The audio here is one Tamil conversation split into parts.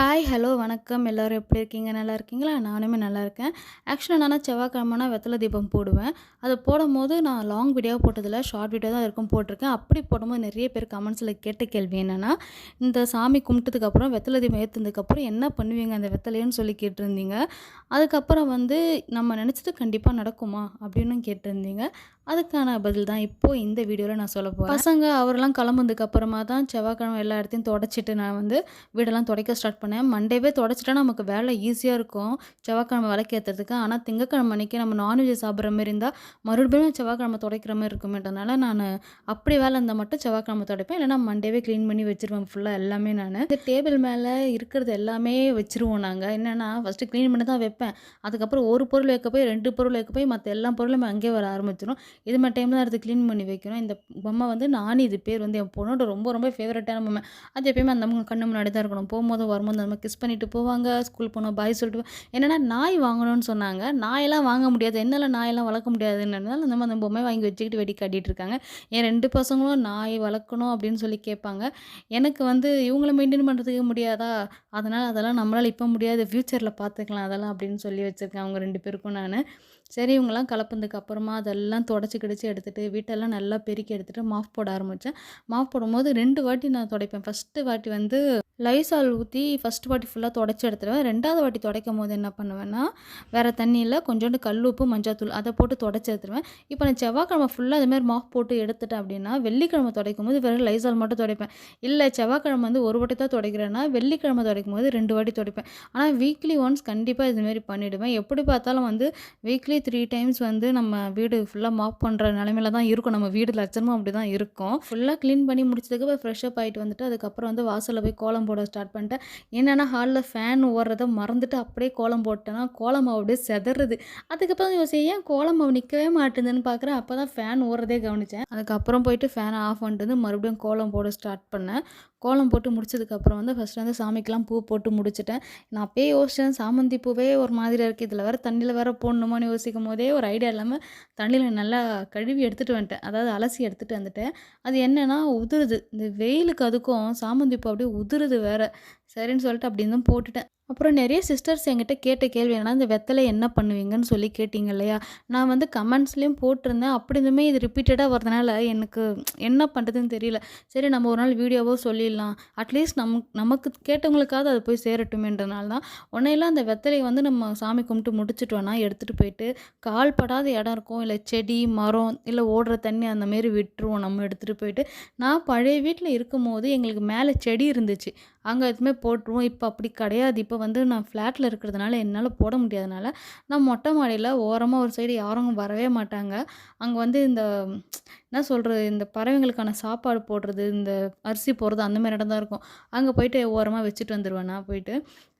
ஹாய், ஹலோ, வணக்கம். எல்லோரும் எப்படி இருக்கீங்க? நல்லா இருக்கீங்களா? நானுமே நல்லா இருக்கேன். ஆக்சுவலா நான் செவ்வாய்க்கிழமைனா வெத்தல தீபம் போடுவேன். அது போடும்போது நான் லாங் வீடியோவா போட்டதில்ல. ஷார்ட் வீடியோ தான் இதுவரைக்கும் போட்டிருக்கேன். அப்படி போடும்போது நிறைய பேர் கமெண்ட்ஸில கேட்ட கேள்வி என்னன்னா, இந்த சாமி கும்பிட்டதுக்கப்புறம் வெத்தல தீபம் ஏத்துனதுக்கப்புறம் என்ன பண்ணுவீங்க அந்த வெத்தலையன்னு சொல்லி கேட்டிருந்தீங்க. அதுக்கப்புறம் நம்ம நினச்சது கண்டிப்பா நடக்குமா? அப்படின்னும் கேட்டிருந்தீங்க. அதுக்கான பதில் தான் இப்போ இந்த வீடியோல நான் சொல்லப் போறேன். பசங்க அவரெல்லாம் கிளம்புனதுக்கு அப்புறமா தான் செவ்வாய்க்கிழமை எல்லா இடத்தையும் தொடச்சிட்டு நான் வீடெல்லாம் துடைக்க ஸ்டார்ட் பண்ணேன். மண்டேவே தொடச்சிட்டா நமக்கு வேலை ஈஸியா இருக்கும். செவ்வாய்க்கிழமை விளக்கேத்துறதுக்கு. ஆனா திங்கட்கிழமை அன்னைக்கு நம்ம நான்வெஜ் சாப்பிடுற மாரி இருந்தா, மறுபடியும் செவ்வாய்க்கிழமை துடைக்கிற மாரி இருக்குமேன்றனால அப்படி வேலை இருந்தா மட்டும் செவ்வாய்க்கிழமை துடைப்பேன். இல்லைன்னா மண்டேவே கிளீன் பண்ணி வச்சுருவேன் ஃபுல்லா எல்லாமே நானு. இந்த டேபிள் மேல இருக்கிறது எல்லாமே வச்சுருவோம் நாங்க. என்னன்னா ஃபர்ஸ்ட்டு கிளீன் பண்ணி தான் வைப்பேன். அதுக்கப்புறம் ஒரு பொருள் வைக்க போய் 2 பொருள் வைக்க போய் மத்த எல்லா பொருளுமே அங்கேயே வர ஆரம்பிச்சுரும். இது மாரி டைம்ல தான் எடுத்து கிளீன் பண்ணி வைக்கணும். இந்த பொம்மை நானி, இது பேர் என் பொண்ணோட ரொம்ப ரொம்ப ஃபேவரட்டான பொம்மை. அது எப்பயுமே அந்த கண்ணு முன்னாடி தான் இருக்கணும். போகும்போதும் வரும்போது அந்த கிஸ் பண்ணிட்டு போவாங்க. ஸ்கூல் போனா பாய் சொல்லிட்டு என்னன்னா நாய் வாங்கணும்னு சொன்னாங்க. நாயெல்லாம் வாங்க முடியாது. என்னால நாயெல்லாம் வளர்க்க முடியாதுன்றதுனால அந்த பொம்மைய வாங்கி வச்சுக்கிட்டு வெடி காட்டிட்டு இருக்காங்க. என் 2 பசங்களும் நாய் வளர்க்கணும் அப்படின்னு சொல்லி கேட்பாங்க. எனக்கு இவங்கள மெயின்டெயின் பண்ணுறதுக்கு முடியாதா? அதனால அதெல்லாம் நம்மளால இப்ப முடியாது. ஃப்யூச்சர்ல பார்த்துக்கலாம் அதெல்லாம் அப்படின்னு சொல்லி வச்சிருக்கேன் அவங்க 2 பேருக்கும் நானு. சரி, இவங்கலாம் கெளப்புனதுக்கு அப்புறமா அதெல்லாம் தொடச்சு கிடச்சு எடுத்துட்டு, வீட்டெல்லாம் நல்லா பெருக்கி எடுத்துட்டு மாப் போட ஆரம்பிச்சேன். மாப் போடும்போது 2 வாட்டி நான் துடைப்பேன். ஃபர்ஸ்ட்டு வாட்டி லைசால் ஊத்தி ஃபர்ஸ்ட் வாட்டி ஃபுல்லா தொடச்சு எடுத்துருவேன். 2வது வாட்டி துடைக்கும்போது என்ன பண்ணுவேன்னா, வேற தண்ணியில கொஞ்சோண்டு கல் உப்பு, மஞ்சாத்தூள் அத போட்டு தொடச்சு எடுத்துருவேன். இப்ப நான் செவ்வாய்க்கிழமை ஃபுல்லா இது மாரி மாப் போட்டு எடுத்துட்டேன் அப்படின்னா, வெள்ளிக்கிழமை துடைக்கும்போது வெறும் லைசால் மட்டும் துடைப்பேன். இல்ல செவ்வாய்க்கிழமை ஒரு வாட்டி தான் துடைக்கிறேன்னா, வெள்ளிக்கிழமை துடைக்கும்போது 2 வாட்டி துடைப்பேன். ஆனா வீக்லி ஒன்ஸ் கண்டிப்பா இது மாரி பண்ணிடுவேன். எப்படி பார்த்தாலும் வீக்லி 3 டைம்ஸ் நம்ம வீடு ஃபுல்லா மாப் பண்ற நிலைமையில தான் இருக்கும். நம்ம வீடு லட்சணமா அப்படிதான் இருக்கும். ஃபுல்லா கிளீன் பண்ணி முடிச்சதுக்கு அப்புறம் ஃப்ரெஷ் அப் ஆயிட்டு வந்துட்டு, அதுக்கப்புறம் வாசல்ல போய் கோலம் போட ஸ்டார்ட் பண்ணிட்டேன். என்னன்னா ஹால்ல ஃபேன் ஓடுறத மறந்துட்டு அப்படியே கோலம் போட்டேன்னா, கோலம் மாவு அப்படியே சிதறுது. அதுக்கப்புறம் யோசிச்சேன், ஏன் கோலம் மாவு நிக்கவே மாட்டேங்குதுன்னு பார்க்குறேன். அப்பதான் ஃபேன் ஓடுறதே கவனிச்சேன். அதுக்கப்புறம் போயிட்டு ஃபேனை ஆஃப் பண்ணிட்டு மறுபடியும் கோலம் போட ஸ்டார்ட் பண்ணேன். கோலம் போட்டு முடிச்சதுக்கப்புறம் ஃபர்ஸ்ட் சாமிக்கெல்லாம் பூ போட்டு முடிச்சுட்டேன். நான் அப்பயே யோசிச்சேன், சாமந்தி பூவே ஒரு மாதிரியா இருக்கு. இதில வேற தண்ணியில வேற போடணுமான்னு யோசிக்கும்போதே ஒரு ஐடியா இல்லாம தண்ணியில நல்லா கழுவி எடுத்துட்டு வந்துட்டேன். அதாவது அலசி எடுத்துட்டு வந்துட்டேன். அது என்னன்னா உதிருது. இந்த வெயிலுக்கு அதுக்கும் சாமந்தி பூ அப்படியே உதிருது வேற. சரின்னு சொல்லிட்டு அப்படின்னு தான் போட்டுட்டேன். அப்புறம் நெறைய சிஸ்டர்ஸ் என்கிட்ட கேட்ட கேள்வி என்னன்னா, இந்த வெத்தல என்ன பண்ணுவீங்கன்னு சொல்லி கேட்டீங்க இல்லையா? நான் கமெண்ட்ஸ்லயும் போட்டிருந்தேன். அப்படி இருந்துமே இது ரிப்பீட்டடா வரதுனால எனக்கு என்ன பண்ணுறதுன்னு தெரியல. சரி, நம்ம ஒரு நாள் வீடியோவோ சொல்லிடலாம். அட்லீஸ்ட் நமக்கு கேட்டவங்களுக்காவது அது போய் சேரட்டுமேன்றனால தான். உன்னையெல்லாம் அந்த வெத்தலைய நம்ம சாமி கும்பிட்டு முடிச்சுட்டோன்னா, எடுத்துட்டு போயிட்டு கால் படாத இடம் இருக்கும். இல்ல செடி, மரம், இல்ல ஓடுற தண்ணி அந்த மாரி விட்டுருவோம் நம்ம எடுத்துட்டு போயிட்டு. நான் பழைய வீட்ல இருக்கும்போது எங்களுக்கு மேல செடி இருந்துச்சு. அங்க எதுவுமே போட்டுருவோம். இப்ப அப்படி கிடையாது. இப்ப நான் ஃப்ளாட்ல இருக்கிறதுனால என்னால போட முடியாதனால, நான் மொட்டை மாடியில ஓரமா ஒரு சைடு யாரும் வரவே மாட்டாங்க. அங்க இந்த என்ன சொல்றது, இந்த பறவைங்களுக்கான சாப்பாடு போடுறது, இந்த அரிசி போடுறது அந்த மாரி இடம் தான் இருக்கும். அங்க போயிட்டு ஓரமா வச்சுட்டு வந்துருவேன் நான் போயிட்டு.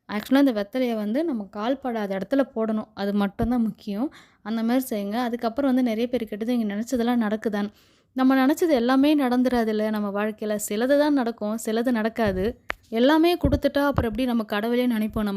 ஆக்சுவலா இந்த வெத்தலைய நம்ம கால் படாத இடத்துல போடணும். அது மட்டும் தான் முக்கியம். அந்த மாரி செய்யுங்க. அதுக்கப்புறம் நெறைய பேர் கேட்டது, "நீங்க நெனச்சதெல்லாம் நடக்குதான்னு?" நம்ம நெனச்சது எல்லாமே நடந்துராதுல்ல நம்ம வாழ்க்கையில. சிலது தான் நடக்கும், சிலது நடக்காது. எல்லாமே குடுத்துட்டா அப்புறம் எப்படி நம்ம கடவுளே நினைப்போம்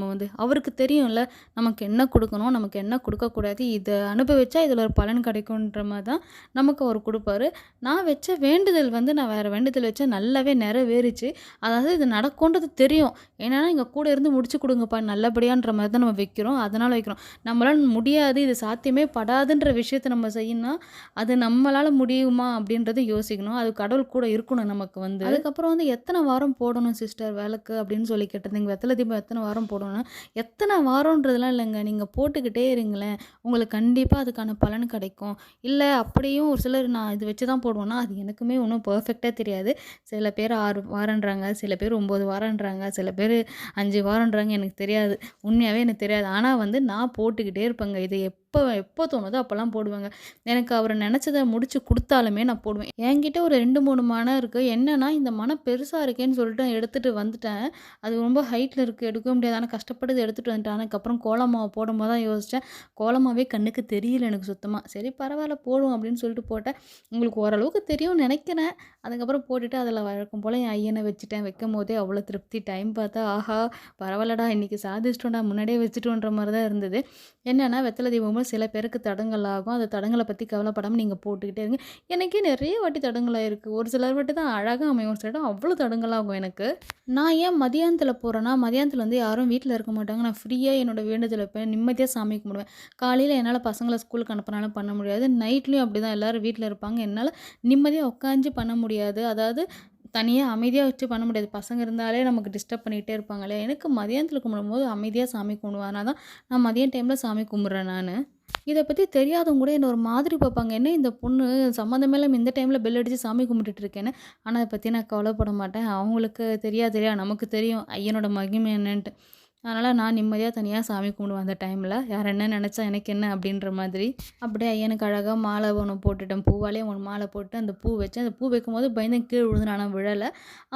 அவருக்கு தெரியும்ல, நமக்கு என்ன குடுக்கணும், நமக்கு என்ன குடுக்கக்கூடாது. இத அனுபவிச்சா இதில ஒரு பலன் கிடைக்குன்ற மாரி தான் நமக்கு அவரு குடுப்பாரு. நான் வச்ச வேண்டுதல் நான் வேற வேண்டுதல் வச்சேன். நல்லாவே நிறைவேறுச்சு. அதாவது இது நடக்கும்ன்றது தெரியும். என்னன்னா, "எங்க கூட இருந்து முடிச்சு குடுங்கப்பா நல்லபடியான்ற" மாரி தான் நம்ம வைக்கிறோம். அதனால வைக்கிறோம். நம்மளால முடியாது, இது சாத்தியமே படாதுன்ற விஷயத்த நம்ம செய்யணும்னா, அது நம்மளால முடியுமா அப்படின்றத யோசிக்கணும். அது கடவுள் கூட இருக்கணும் நமக்கு அதுக்கப்புறம் எத்தன வாரம் போடணும் சிஸ்டர் விளக்கு அப்படின்னு சொல்லி கேட்டிருந்தீங்க. வெத்தல தீபம் எத்தன வாரம் போடணும்னா, எத்தன வாரம்ன்றதெல்லாம் இல்லங்க. நீங்க போட்டுக்கிட்டே இருங்களேன். உங்களுக்கு கண்டிப்பா அதுக்கான பலன் கிடைக்கும். இல்ல அப்படியும் ஒரு சிலர் நான் இது வச்சு தான் போடுவேன்னா, அது எனக்குமே ஒண்ணும் பெர்ஃபெக்ட்டா தெரியாது. சில பேர் 6 வாரம்ன்றாங்க, சில பேர் 9 வாரம்ன்றாங்க, சில பேர் 5 வாரம்ன்றாங்க. எனக்கு தெரியாது. உண்மையாவே எனக்கு தெரியாது. ஆனா நான் போட்டுக்கிட்டே இருப்பேங்க. இது எப்போ எப்போ தோணுதோ அப்போலாம் போடுவேங்க. எனக்கு அவரு நெனச்சத முடிச்சு குடுத்தாலுமே நான் போடுவேன். என்கிட்ட ஒரு 2, 3 மனம் இருக்கு. என்னன்னா, இந்த மனம் பெருசா இருக்கேன்னு சொல்லிட்டு நான் எடுத்துட்டு வந்துட்டேன். அது ரொம்ப ஹைட்ல இருக்கு. எடுக்கவே முடியாது. ஆனா கஷ்டப்பட்டு இத எடுத்துட்டு வந்துட்டேன். அதுக்கப்புறம் கோல மாவு போடும்போது தான் யோசிச்சேன். கோல மாவே கண்ணுக்கு தெரியல எனக்கு சுத்தமா. சரி, பரவால்ல போடுவோம் அப்படின்னு சொல்லிட்டு போட்டேன். உங்களுக்கு ஓரளவுக்கு தெரியும்னு நெனைக்கிறேன். அதுக்கப்புறம் போட்டுட்டு அதில வழக்கம் போல என் ஐயன வச்சுட்டேன். வைக்கும்போதே அவ்வளோ திருப்தி. டைம் பார்த்தா, ஆஹா! பரவால்லடா இன்னைக்கு சாதிச்சிட்டோம்டா, முன்னாடியே வச்சுட்டோன்ற மாரி தான் இருந்தது. என்னன்னா, வெத்தல தீபமும் சில பேருக்கு தடங்கல் ஆகும். அந்த தடங்கல பத்தி கவலைப்படாம நீங்க போட்டுக்கிட்டே இருங்க. எனக்கே நெறைய வாட்டி தடங்கல் ஆயிருக்கு. ஒரு சிலர் வாட்டி தான் அழகா அமையும். ஒரு சில இடம் அவ்வளோ தடங்கலாகும் எனக்கு. நான் ஏன் மதியானத்தில போறேன்னா, மதியானத்தில வந்து யாரும் வீட்ல இருக்க மாட்டாங்க. நான் ஃப்ரீயா என்னோட வேண்டுதல் வைப்பேன். நிம்மதியா சாமி கும்பிடுவேன். காலையில என்னால பசங்கள ஸ்கூலுக்கு அனுப்புனாலும் பண்ண முடியாது. நைட்லயும் அப்படிதான் எல்லாரும் வீட்ல இருப்பாங்க. என்னால நிம்மதியா உட்காந்து பண்ண முடியாது. அதாவது தனியா அமைதியா வச்சு பண்ண முடியாது. பசங்க இருந்தாலே நமக்கு டிஸ்டர்ப் பண்ணிக்கிட்டே இருப்பாங்க இல்லையா? எனக்கு மதியானத்தில கும்பிடும்போது அமைதியா சாமி கும்பிடுவேன். அதனால தான் நான் மதியம் டைம்ல சாமி கும்பிடுறேன் நானு. இத பத்தி தெரியாதவங்க கூட என்ன ஒரு மாதிரி பார்ப்பாங்க. என்ன இந்த பொண்ணு சம்மந்தமே இல்லாம இந்த டைம்ல பெல் அடிச்சு சாமி கும்பிட்டுட்டு இருக்கேன்னு. ஆனா அத பத்தி நான் கவலைப்பட மாட்டேன். அவங்களுக்கு தெரியாது இல்லையா? நமக்கு தெரியும் ஐயனோட மகிமை என்னன்ட்டு. அதனால நான் நிம்மதியா தனியா சாமி கும்பிடுவேன் அந்த டைம்ல. யார் என்ன நெனச்சா எனக்கு என்ன அப்படின்ற மாதிரி. அப்படியே ஐயனுக்கு அழகா மாலை ஒண்ணு போட்டுட்டேன். பூவாலே ஒரு மாலை போட்டு அந்த பூ வச்சேன். அந்த பூ வைக்கும்போது பயந்தேன் கீழ விழுந்துரும். ஆனா விழல.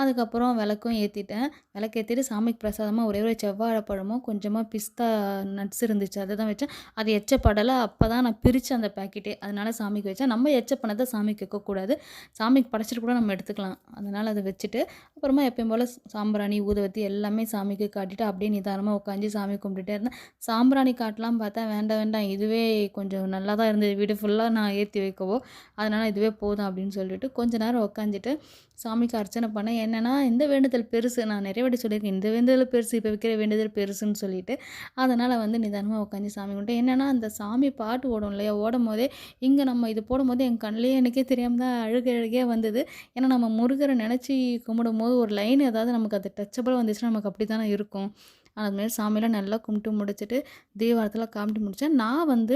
அதுக்கப்புறம் விளக்கும் ஏத்திட்டேன். விளக்கேத்திட்டு சாமிக்கு பிரசாதமா ஒரே ஒரு செவ்வாழை பழமும், கொஞ்சமா பிஸ்தா நட்ஸ் இருந்துச்சு. அத தான் வச்சேன். அது எச்சப்படல. அப்பதான் நான் பிரிச்சேன் அந்த பாக்கெட்டே. அதனால சாமிக்கு வச்சேன். நம்ம எச்ச பண்ணத சாமிக்கு வைக்கக்கூடாது. சாமிக்கு படைச்சிட்டு கூட நம்ம எடுத்துக்கலாம். அதனால அத வச்சுட்டு, அப்புறமா எப்பயும் போல சாம்பிராணி, ஊதுவத்தி எல்லாமே சாமிக்கு காட்டிட்டு அப்படியே நிதானமா உட்காந்து சாமி கும்பிட்டுட்டே இருந்தேன். சாம்பிராணி காட்டலாம் பார்த்தா வேண்டாம் வேண்டாம் இதுவே கொஞ்சம் நல்லா தான் இருந்தது. வீடு ஃபுல்லா நான் ஏத்தி வைக்கவோ, அதனால இதுவே போதும் அப்படின்னு சொல்லிட்டு கொஞ்ச நேரம் உட்காந்துட்டு சாமிக்கு அர்ச்சனை பண்ணேன். என்னன்னா, இந்த வேண்டுதல் பெருசு. நான் நெறைய வாட்டி சொல்லியிருக்கேன். இந்த வேண்டுதல் பெருசு, இப்ப வைக்கிற வேண்டுதல் பெருசுன்னு சொல்லிட்டு. அதனால வந்து நிதானமா உட்காந்து சாமி கும்பிட்டேன். என்னன்னா, அந்த சாமி பாட்டு ஓடும் இல்லையா? ஓடும்போதே இங்க நம்ம இது போடும்போது என் கண்லயே எனக்கே தெரியாம தான் அழுகையா வந்தது. ஏன்னா, நம்ம முருகர நெனச்சு கும்பிடும்போது ஒரு லைன் ஏதாவது நமக்கு அது டச்சபிளா வந்துச்சுன்னா நமக்கு அப்படி தானே இருக்கும். அதுமாரி சாமிலாம் நல்லா கும்பிட்டு முடிச்சுட்டு, தீபாரத்தெல்லாம் காமிட்டு முடிச்சேன். நான் வந்து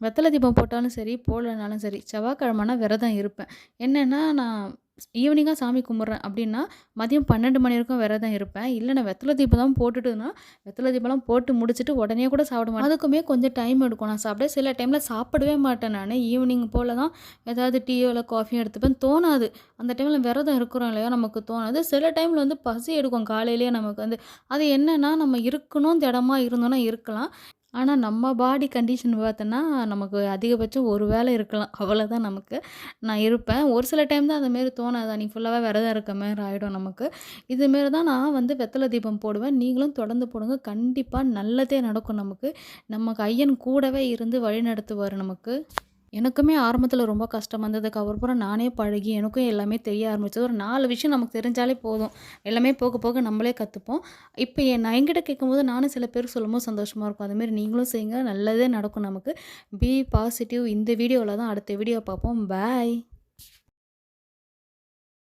வெத்தல தீபம் போட்டாலும் சரி, போடலனாலும் சரி, செவ்வாய்க்கிழமனா விரதம் இருப்பேன். என்னன்னா, நான் ஈவினிங்கா சாமி கும்பிட்றேன் அப்டின்னா, மதியம் 12 மணி வரைக்கும் விரதம் இருப்பேன். இல்ல நான் வெத்தல தீபம் தான் போட்டுட்டுன்னா, வெத்தல தீபம்லாம் போட்டு முடிச்சுட்டு உடனே கூட சாப்பிட மாட்டேன். அதுக்குமே கொஞ்சம் டைம் எடுக்கும். நான் சாப்பிட சில டைம்ல சாப்பிடவே மாட்டேன் நானு. ஈவினிங் போல தான் ஏதாவது டீயோ இல்ல காஃபியோ எடுத்துப்பேன். தோணாது. அந்த டைம்ல விரதம் இருக்கிறோம் இல்லையா? நமக்கு தோணாது. சில டைம்ல வந்து பசி எடுக்கும் காலையிலேயே நமக்கு வந்து. அது என்னன்னா, நம்ம இருக்கணும் திடமா இருந்தோம்னா இருக்கலாம். ஆனா, நம்ம பாடி கண்டிஷன் பார்த்தோன்னா, நமக்கு அதிகபட்சம் ஒரு வேளை இருக்கலாம். அவ்வளோதான் நமக்கு. நான் இருப்பேன். ஒரு சில டைம் தான் அந்த மாரி தோணாது. அன்னைக்கு ஃபுல்லாவே விரதம் இருக்க மாரி ஆயிடும் நமக்கு. இதுமாரி தான் நான் வந்து வெத்தல தீபம் போடுவேன். நீங்களும் தொடர்ந்து போடுங்க. கண்டிப்பா நல்லதே நடக்கும் நமக்கு. நமக்கு ஐயன் கூடவே இருந்து வழிநடத்துவாரு நமக்கு. எனக்குமே ஆரம்பத்தில ரொம்ப கஷ்டமா இருந்தது. அதுக்கப்புறம் நானே பழகி எனக்கும் எல்லாமே தெரிய ஆரம்பிச்சது. ஒரு 4 விஷயம் நமக்கு தெரிஞ்சாலே போதும். எல்லாமே போக போக நம்மளே கத்துப்போம். இப்ப நான் என்கிட்ட கேட்கும்போது நானும் சில பேருக்கு சொல்லும்போது சந்தோஷமா இருக்கும். அதுமாரி நீங்களும் செய்யுங்க. நல்லதே நடக்கும் நமக்கு. Be positive. இந்த வீடியோல தான் அடுத்த வீடியோ பார்ப்போம். பாய்.